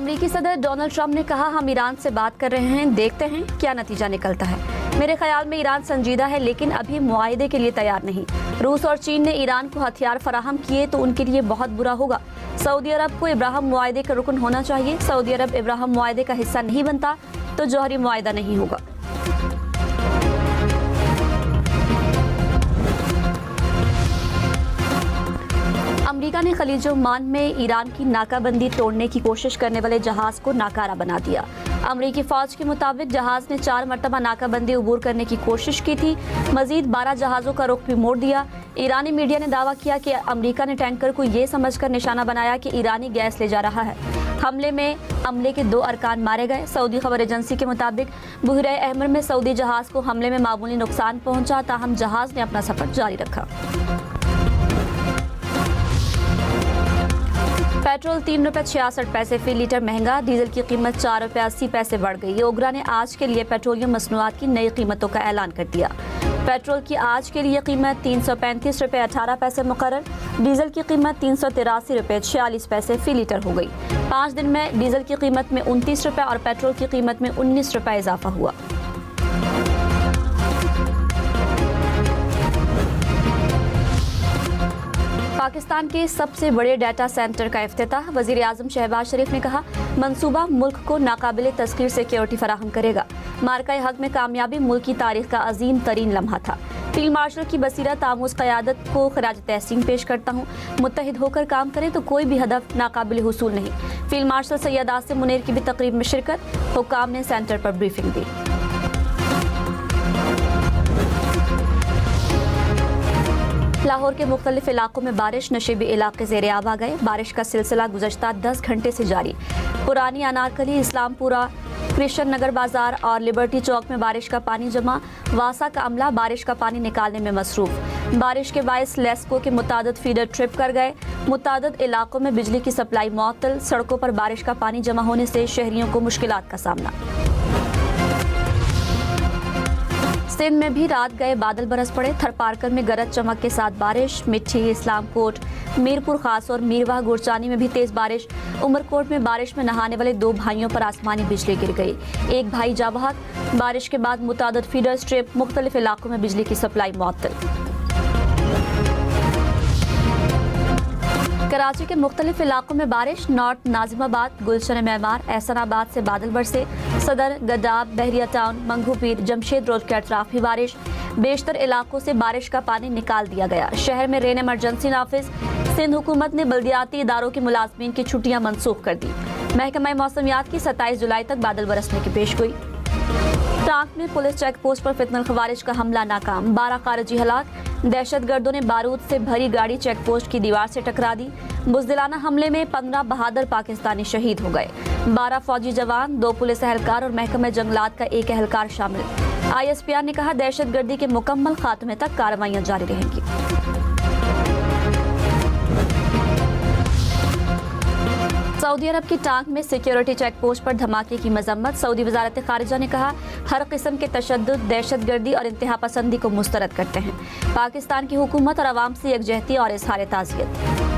अमेरिकी सदर Donald Trump ने कहा, हम ईरान से बात कर रहे हैं, देखते हैं क्या नतीजा निकलता है। मेरे ख्याल में ईरान संजीदा है, लेकिन अभी मुआहदे के लिए तैयार नहीं। रूस और चीन ने ईरान को हथियार फराहम किए तो उनके लिए बहुत बुरा होगा। सऊदी अरब को इब्राहिम मुआहदे का रुकन होना चाहिए। सऊदी अरब इब्राहिम मुआहदे का हिस्सा नहीं बनता तो जौहरी मुआहदा नहीं होगा। अमेरिका ने खलीज ओमान में ईरान की नाकाबंदी तोड़ने की कोशिश करने वाले जहाज को नाकारा बना दिया। अमेरिकी फौज के मुताबिक जहाज ने 4 मरतबा नाकाबंदी अबूर करने की कोशिश की थी। मजीद 12 जहाज़ों का रुख भी मोड़ दिया। ईरानी मीडिया ने दावा किया कि अमेरिका ने टैंकर को ये समझकर निशाना बनाया कि ईरानी गैस ले जा रहा है। हमले में अमले के 2 अरकान मारे गए। सऊदी खबर एजेंसी के मुताबिक बुहरे अहमर में सऊदी जहाज को हमले में मामूली नुकसान पहुंचा, ताहम जहाज ने अपना सफर जारी रखा। पेट्रोल 3 रुपये 66 पैसे फी लीटर महंगा। डीजल की कीमत 4 रुपये 80 पैसे बढ़ गई। ओगरा ने आज के लिए पेट्रोलियम मसनूआत की नई कीमतों का ऐलान कर दिया। पेट्रोल की आज के लिए कीमत 335 रुपये 18 पैसे मुकर्रर। डीजल की कीमत 383 रुपये 46 पैसे फी लीटर हो गई। 5 दिन में डीजल की कीमत में 29 रुपये और पेट्रोल की कीमत में 19 रुपये इजाफा हुआ। पाकिस्तान के सबसे बड़े डाटा सेंटर का इफ्तिताह। वज़ीर आज़म शहबाज शरीफ ने कहा, मंसूबा मुल्क को नाकाबिले तस्खीर सिक्योरिटी फराहम करेगा। मार्का हक में कामयाबी मुल्क की तारीख का अजीम तरीन लम्हा था। फील्ड मार्शल की बसीरत आमूज़ क़यादत को खराज तहसीन पेश करता हूँ। मुत्तहिद होकर काम करें तो कोई भी हदफ नाकाबिल हुसूल नहीं। फील्ड मार्शल सैयद आसिम मुनीर की भी तकरीब में शिरकत। हुक्काम ने सेंटर पर ब्रीफिंग दी। लाहौर के मुख्तलिफ इलाकों में बारिश, नशीबी इलाके ज़ेरे आब आ गए। बारिश का सिलसिला गुज़श्ता 10 घंटे से जारी। पुरानी अनारकली, इस्लामपुरा, कृष्ण नगर बाजार और लिबर्टी चौक में बारिश का पानी जमा। वासा का अमला बारिश का पानी निकालने में मसरूफ। बारिश के बायस लेस्को के मुतादिद फीडर ट्रिप कर गए। मुतादिद इलाकों में बिजली की सप्लाई मुअत्तल। सड़कों पर बारिश का पानी जमा होने से शहरियों को मुश्किलात का सामना। सिंध में भी रात गए बादल बरस पड़े। थरपारकर में गरज चमक के साथ बारिश। मिठी, इस्लामकोट, मीरपुर खास और मीरवा गुरचानी में भी तेज बारिश। उमरकोट में बारिश में नहाने वाले 2 भाइयों पर आसमानी बिजली गिर गई। एक भाई जा बहक। बारिश के बाद मुतादिद फीडर स्ट्रिप, मुख्तलिफ इलाकों में बिजली की सप्लाई मुअत्तल। कराची के मुख्तलिफ इलाकों में बारिश। नॉर्थ नाजिमाबाद, गुलशन मेमार, एहसनाबाद से बादल बरसे। सदर, गदाब, बहरिया टाउन, मंगू पीर, जमशेद रोड के अतराफ भी बारिश। बेशतर इलाकों से बारिश का पानी निकाल दिया गया। शहर में रेन इमरजेंसी नाफिज। सिंध हुकूमत ने बल्दियाती इदारों के मुलाजमीन की छुट्टियां मनसूख कर दी। महकमा मौसमियात की 27 जुलाई तक बादल बरसने की पेशगोई। टांक में पुलिस चेक पोस्ट पर फितनल खवारिज का हमला नाकाम। 12 खारिजी हलाक। दहशतगर्दों ने बारूद से भरी गाड़ी चेक पोस्ट की दीवार से टकरा दी। बुज़दिलाना हमले में 15 बहादुर पाकिस्तानी शहीद हो गए। 12 फौजी जवान, 2 पुलिस एहलकार और महकमा जंगलात का 1 एहलकार शामिल। ISPR ने कहा, दहशतगर्दी के मुकम्मल खात्मे तक कार्रवाइयां जारी रहेंगी। सऊदी अरब की टांक में सिक्योरिटी चेक पोस्ट पर धमाके की मजम्मत। सऊदी वजारत खारिजा ने कहा, हर किस्म के तशद्दुद, दहशतगर्दी और इंतहा पसंदी को मुस्तरद करते हैं। पाकिस्तान की हुकूमत और अवाम से यकजहती और इज़हार ताज़ियत।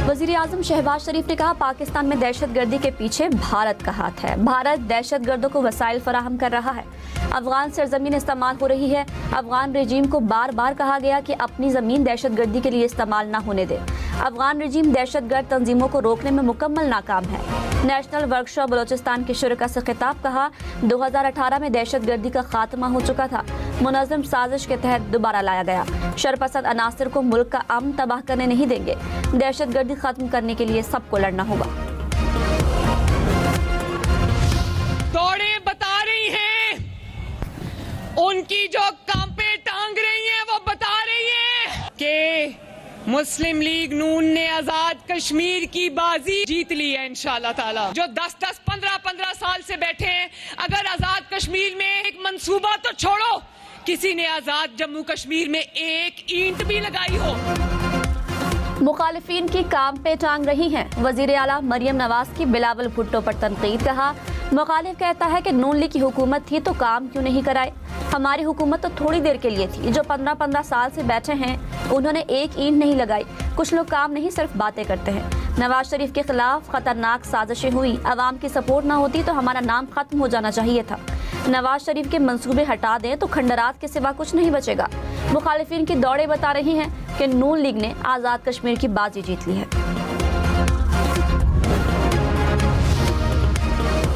वज़ीर आज़म शहबाज शरीफ ने कहा, पाकिस्तान में दहशतगर्दी के पीछे भारत का हाथ है। भारत दहशतगर्दों को वसाइल फराहम कर रहा है। अफगान सरजमीन इस्तेमाल हो रही है। अफगान रजीम को बार बार कहा गया कि अपनी ज़मीन दहशतगर्दी के लिए इस्तेमाल न होने दे। अफगान रजीम दहशतगर्द तंजीमों को रोकने में मुकम्मल नाकाम है। नेशनल वर्कशॉप बलोचिस्तान के शुरका से खिताब। कहा, 2018 में दहशतगर्दी का खात्मा हो चुका था। मुनज़्ज़म साजिश के तहत दोबारा लाया गया। शरपसंद अनासर को मुल्क का अमन तबाह करने नहीं देंगे। दहशतगर्दी खत्म करने के लिए सबको लड़ना होगा। दौड़े बता रही हैं, उनकी जो कांपे टांग रही हैं वो बता रही हैं कि मुस्लिम लीग नून ने आजाद कश्मीर की बाजी जीत ली है इंशाअल्लाह ताला। जो 10-10, 15-15 साल से बैठे हैं, अगर आजाद कश्मीर में एक मंसूबा तो छोड़ो, किसी ने आजाद जम्मू कश्मीर में एक ईंट भी लगाई हो। मुखालिफिन की काम पे टांग रही हैं। वजीर आला मरियम नवाज की बिलावल भुट्टो पर तनकीद। कहा, मुखालिफ कहता है कि नून लीग की हुकूमत थी तो काम क्यों नहीं कराए। हमारी हुकूमत तो थोड़ी देर के लिए थी, जो 15-15 साल से बैठे हैं उन्होंने एक ईंट नहीं लगाई। कुछ लोग काम नहीं सिर्फ बातें करते हैं। नवाज शरीफ के खिलाफ खतरनाक साजिशें हुई, अवाम की सपोर्ट ना होती तो हमारा नाम खत्म हो जाना चाहिए था। नवाज शरीफ के मंसूबे हटा दें तो खंडरात के सिवा कुछ नहीं बचेगा। मुखालिफिन की दौड़े बता रही हैं कि नून लीग ने आज़ाद कश्मीर की बाजी जीत ली है।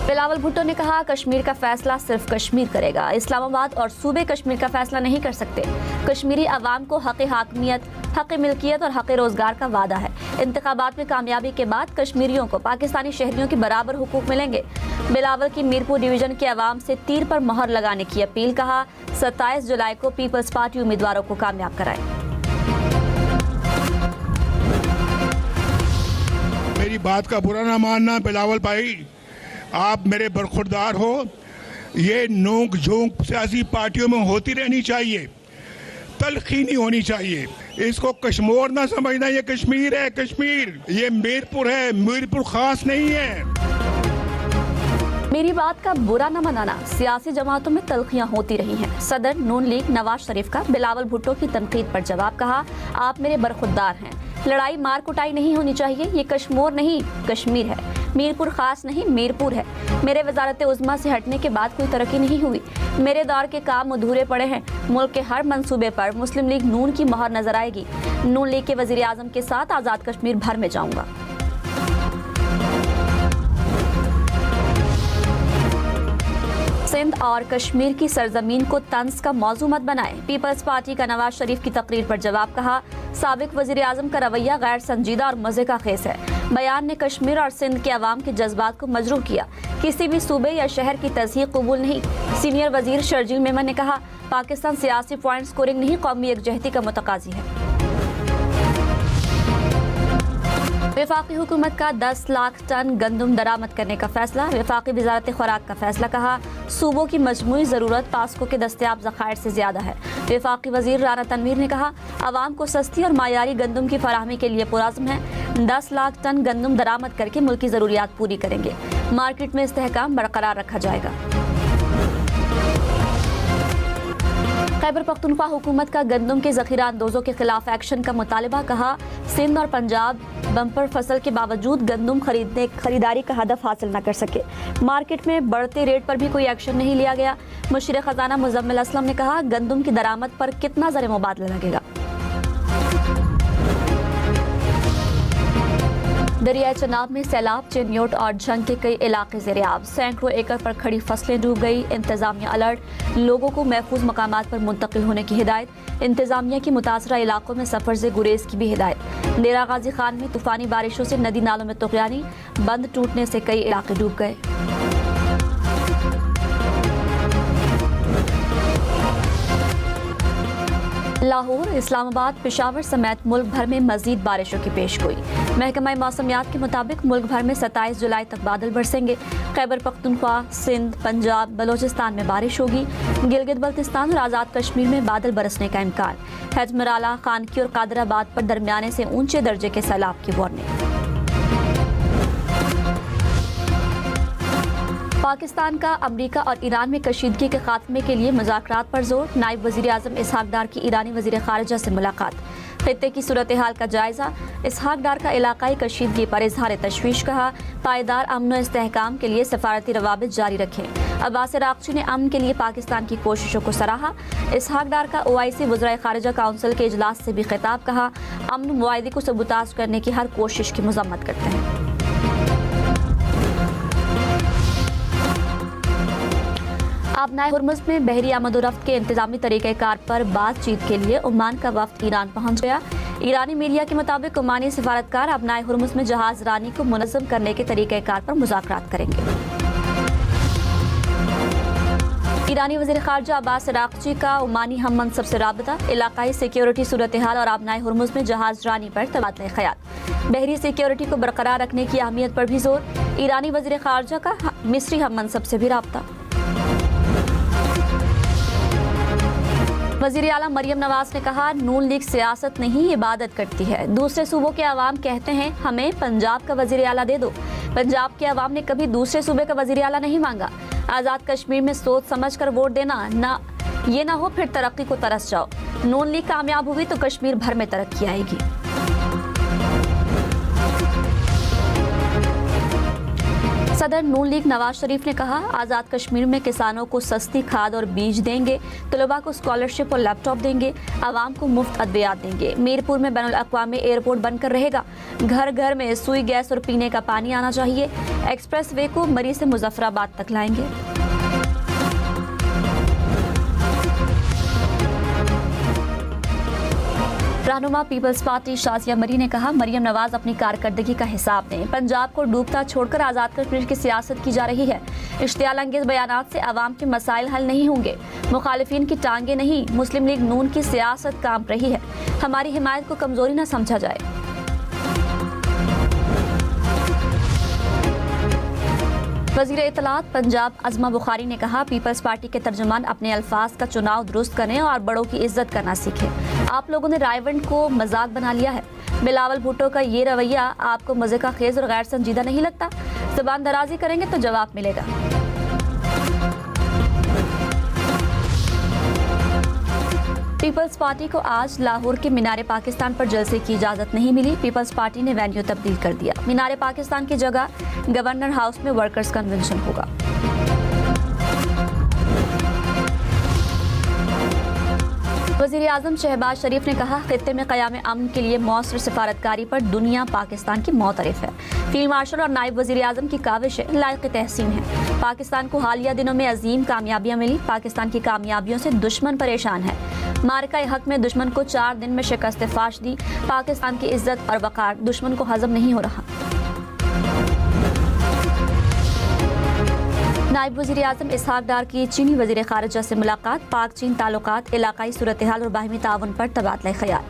बिलावल भुट्टो ने कहा, कश्मीर का फैसला सिर्फ कश्मीर करेगा, इस्लामाबाद और सूबे कश्मीर का फैसला नहीं कर सकते। कश्मीरी अवाम को हक़ हाकमियत, हक़ मिल्कियत और हक़ रोजगार का वादा है। इंतखाबात में कामयाबी के बाद कश्मीरियों को पाकिस्तानी शहरियों के बराबर हुकूक मिलेंगे। बिलावल की मीरपुर डिवीजन के अवाम से तीर पर मोहर लगाने की अपील। कहा, 27 जुलाई को पीपल्स पार्टी उम्मीदवारों को कामयाब कराए। मेरी बात का बुरा ना मानना बिलावल भाई, आप मेरे बरखुरदार हो। ये नोक झोंक सियासी पार्टियों में होती रहनी चाहिए, तलखी नहीं होनी चाहिए। इसको कश्मीर ना समझना, ये कश्मीर है, कश्मीर ये मीरपुर है, मीरपुर खास नहीं है। मेरी बात का बुरा न मनाना, सियासी जमातों में तलखियां होती रही हैं। सदर नून लीग नवाज शरीफ का बिलावल भुट्टो की तनकीद पर जवाब। कहा, आप मेरे बरखुरदार हैं, लड़ाई मार कुटाई नहीं होनी चाहिए। ये कश्मीर नहीं कश्मीर है, मीरपुर खास नहीं मीरपुर है। मेरे वजारत उज़्मा से हटने के बाद कोई तरक्की नहीं हुई। मेरे दौर के काम अधूरे पड़े हैं। मुल्क के हर मंसूबे पर मुस्लिम लीग नून की मोहर नजर आएगी। नून लीग के वजीर आजम के साथ आज़ाद कश्मीर भर में जाऊंगा। सिंध और कश्मीर की सरजमीन को तंज का मौजू मत बनाए। पीपल्स पार्टी का नवाज शरीफ की तकरीर पर जवाब। कहा, साबिक वजीर आजम का रवैया गैर संजीदा और मजे का खेस है। बयान ने कश्मीर और सिंध के अवाम के जज्बात को मजरूह किया। किसी भी सूबे या शहर की तस्हीक कबूल नहीं। सीनियर वजीर शर्जील मेमन ने कहा, पाकिस्तान सियासी पॉइंट स्कोरिंग नहीं, कौमी यकजहती का मुतकाजी है। वफाकी हुकूमत का 10 लाख टन गंदम दरामद करने का फैसला। वफाकी वजारत खुराक का फैसला। कहा, सूबों की मजमूई ज़रूरत पास्को के दस्तयाब ज़खायर से ज़्यादा है। वफाकी वजीर राना तनवीर ने कहा, आवाम को सस्ती और मायारी गंदम की फराहमी के लिए पुराज़्म है। 10 लाख टन गंदम दरामद करके मुल्क की ज़रूरियात पूरी करेंगे। मार्केट में इस्तेहकाम बरकरार रखा जाएगा। खैबर पख्तूनख्वा हुकूमत का गंदम के ज़ख़ीरा अंदोज़ों के खिलाफ एक्शन का मुतालबा। कहा, सिंध और पंजाब बम्पर फसल के बावजूद गंदम खरीदारी का हदफ हासिल न कर सके। मार्केट में बढ़ते रेट पर भी कोई एक्शन नहीं लिया गया। मुशीर खजाना मुजम्मिल असलम ने कहा, गंदम की दरामद पर कितना ज़र मुबादला लगेगा। दरियाई चनाब में सैलाब, चिन्योट और झंग के कई इलाके ज़ेर-ए-आब। सैकड़ों एकड़ पर खड़ी फसलें डूब गई। इंतजामिया अलर्ट, लोगों को महफूज मकामात पर मुंतकिल होने की हिदायत। इंतजामिया की मुतासरा इलाकों में सफर से गुरेज की भी हिदायत। डेरा गाजी खान में तूफानी बारिशों से नदी नालों में तुग़यानी, बंद टूटने से कई इलाके डूब गए। लाहौर, इस्लामाबाद, पेशावर समेत मुल्क भर में मजीद बारिशों की पेशगोई। महकमा मौसमियात के मुताबिक मुल्क भर में 27 जुलाई तक बादल बरसेंगे। खैबर पख्तूनख्वा, सिंध, पंजाब, बलोचिस्तान में बारिश होगी। गिलगित बल्तिस्तान और आज़ाद कश्मीर में बादल बरसने का इम्कान। हजमराला, खानकी और कादराबाद पर दरमियाने से ऊंचे दर्जे के सैलाब की वार्निंग। पाकिस्तान का अमरीका और ईरान में कशीदगी के खात्मे के लिए मुज़ाकरात पर जोर। नायब वज़ीर आज़म इसहाक डार की ईरानी वज़ीर ख़ारिजा से मुलाकात। खित्ते की सूरत हाल का जायज़ा। इसहाक डार का इलाकाई कशीदगी पर इजहार तशवीश। कहा, पायदार अमन और इस्तेहकाम के लिए सफारती रवाबित जारी रखें। अब्बास अराग़ची ने अमन के लिए पाकिस्तान की कोशिशों को सराहा। इसहाक डार का OIC वज़राए ख़ारिजा काउंसिल के इजलास से भी खिताब। कहा, अमन मुआहदे को सबूताज करने की हर कोशिश की मज़म्मत करते हैं। आबनाए हुर्मुज़ में बहरी आमदोरफ्त के इंतजामी तरीक़ेकार पर बातचीत के लिए ओमान का वफ़द ईरान पहुंच गया। ईरानी मीडिया के मुताबिक ओमानी सिफारतकार आबनाए हुर्मुज़ में जहाज़ रानी को मुनज़्ज़म करने के तरीक़ेकार पर मुज़ाकरात करेंगे। ईरानी वज़ीर ख़ारिजा अब्बास अराग़ची का ओमानी हम मनसब से राबता। इलाकाई सिक्योरिटी सूरत हाल और आबनाए हुर्मुज़ में जहाज़ रानी पर तबादला ख़याल। बहरी सिक्योरिटी को बरकरार रखने की अहमियत पर भी जोर। ईरानी वज़ीर ख़ारिजा का मिस्री हम मनसब से भी राबता। वज़ीर आला मरियम नवाज ने कहा, नून लीग सियासत नहीं इबादत करती है। दूसरे सूबों के अवाम कहते हैं हमें पंजाब का वज़ीर आला दे दो। पंजाब के अवाम ने कभी दूसरे सूबे का वज़ीर आला नहीं मांगा। आज़ाद कश्मीर में सोच समझ कर वोट देना, ना ये ना हो फिर तरक्की को तरस जाओ। नून लीग कामयाब हुई तो कश्मीर भर में तरक्की आएगी। सदर नून लीग नवाज शरीफ ने कहा, आज़ाद कश्मीर में किसानों को सस्ती खाद और बीज देंगे, तलबा को स्कॉलरशिप और लैपटॉप देंगे, आवाम को मुफ्त अद्वियात देंगे। मीरपुर में बैनुल-अक़वामी एयरपोर्ट बनकर रहेगा। घर घर में सुई गैस और पीने का पानी आना चाहिए। एक्सप्रेस वे को मरी से मुजफ्फराबाद तक लाएंगे। रहनुमा पीपल्स पार्टी शाजिया मरी ने कहा, मरियम नवाज अपनी कारकर्दगी का हिसाब दें। पंजाब को डूबता छोड़कर आज़ाद कश्मीर की सियासत की जा रही है। इश्तियाल अंगेज बयानात से आवाम के मसाइल हल नहीं होंगे। मुखालिफिन की टांगे नहीं, मुस्लिम लीग नून की सियासत कांप रही है। हमारी हिमायत को कमजोरी न समझा जाए। वज़ीर इत्तलात पंजाब अज़मा बुखारी ने कहा, पीपल्स पार्टी के तर्जुमान अपने अल्फाज का चुनाव दुरुस्त करें और बड़ों की इज्जत करना सीखें। आप लोगों ने रायवंड को मजाक बना लिया है। बिलावल भुट्टो का ये रवैया आपको मजे का खेज और गैर संजीदा नहीं लगता? ज़बान दराजी करेंगे तो जवाब मिलेगा। पीपल्स पार्टी को आज लाहौर के मीनार पाकिस्तान पर जलसे की इजाजत नहीं मिली। पीपल्स पार्टी ने वेन्यू तब्दील कर दिया। मीनार पाकिस्तान की जगह गवर्नर हाउस में वर्कर्स कन्वेंशन होगा। वज़ीर आज़म शहबाज शरीफ ने कहा, खित्ते में क़याम अमन के लिए मौसर सिफारतकारी पर दुनिया पाकिस्तान की मौतरफ है। फील्ड मार्शल और नायब वज़ीर आज़म की काविशें लायक तहसीन है। पाकिस्तान को हालिया दिनों में अजीम कामयाबियां मिली। पाकिस्तान की कामयाबियों से दुश्मन परेशान है। मार्का हक में दुश्मन को 4 दिन में शिकस्त फाश दी। पाकिस्तान की इज्जत और वक़ार दुश्मन को हजम नहीं हो रहा। नायब वज़ीर आज़म इसहाक डार की चीनी वज़ीर ख़ारिजा से मुलाकात। पाक चीन ताल्लुकात, इलाकाई सूरत हाल और बाहिमी ताउन पर तबादला ख़याल।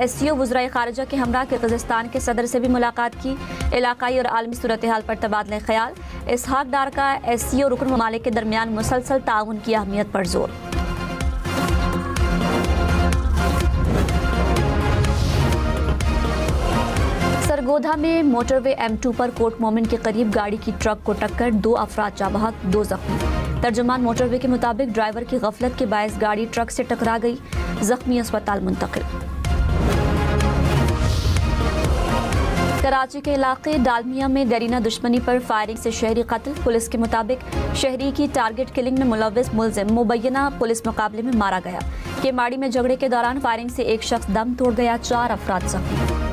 SCO वज़राए ख़ारिजा के हमरा किर्गिज़स्तान के सदर से भी मुलाकात की। इलाकाई और आलमी सूरत हाल पर तबादला ख़याल। इसहाक डार का SCO रुकन ममालिक के दरमियान मुसलसल ताउन की अहमियत पर जोर। सरगोधा में मोटरवे M2 पर कोट मोमिन के करीब गाड़ी की ट्रक को टक्कर, 2 अफराद जाँ बहक, 2 जख्मी। तर्जुमान मोटरवे के मुताबिक ड्राइवर की गफलत के बायस गाड़ी ट्रक से टकरा गई। जख्मी अस्पताल मुंतकिल। कराची के इलाके डालमिया में दरीना दुश्मनी पर फायरिंग से शहरी कत्ल। पुलिस के मुताबिक शहरी की टारगेट किलिंग में मुलव्विस मुलजिम मुबैना पुलिस मुकाबले में मारा गया। केमाड़ी में झगड़े के दौरान फायरिंग से एक शख्स दम तोड़ गया, 4 अफराद जख्मी।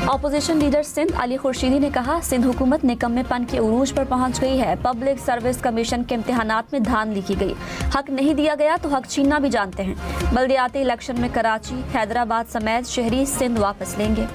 अपोजिशन लीडर सिंध अली खुर्शीदी ने कहा, सिंध हुकूमत निकम्मेपन के उरूज पर पहुंच गई है। पब्लिक सर्विस कमीशन के इम्तिहानात में धांधली की गई। हक नहीं दिया गया तो हक छीनना भी जानते हैं। बल्दियाती इलेक्शन में कराची, हैदराबाद समेत शहरी सिंध वापस लेंगे।